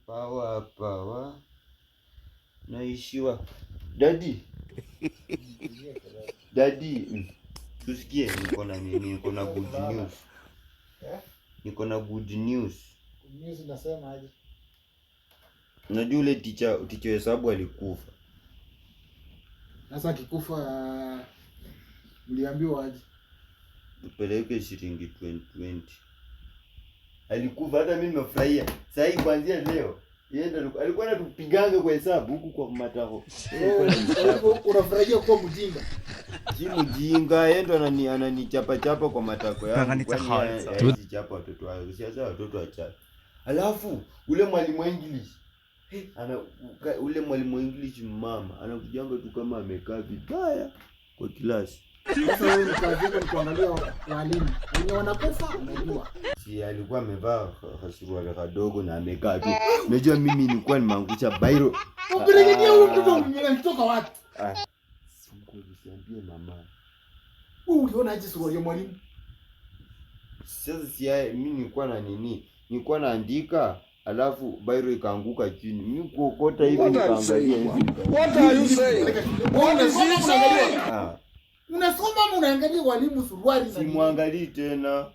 Pawa. Naishiwa. Daddy. Tusikie niko na good news. Niko na good news. Good news nasema aje? Unajua ule teacher hesabu alikufa. Sasa akikufa mliambiwa aje? Tupeleke shilingi 2020. Alikufa, hata mimi nimefurahia. Sasa hii kuanzia leo yeye alikuwa anatupiganga kwa hesabu huku kwa matako. Unafurahia kuwa mjinga? Si mjinga, yeye ndo ananichapa kwa matako yangu. Kwani chapa watoto wao. Sasa watoto wachache. Alafu ule mwalimu wa English ule mwalimu wa English mama anakujanga tu kama amekaa vibaya kwa klasi. Sasa wewe kazi yako ni kuangalia walimu wenye wanakufa, unajua. Si alikuwa amevaa kasuruali kadogo na amekaa tu. Unajua mimi nilikuwa nimeangusha bairo. Upelekea huyo mtoto mwingine kutoka wapi? Usiambie mama. Uliona aje suruali ya mwalimu? Sasa mimi nilikuwa na nilikuwa naandika, alafu bairo ikaanguka chini. Mimi kuokota hivi nikaangalia hivi. What are you saying? Unasoma ama unaangalia walimu suruali? Simwangalii tena.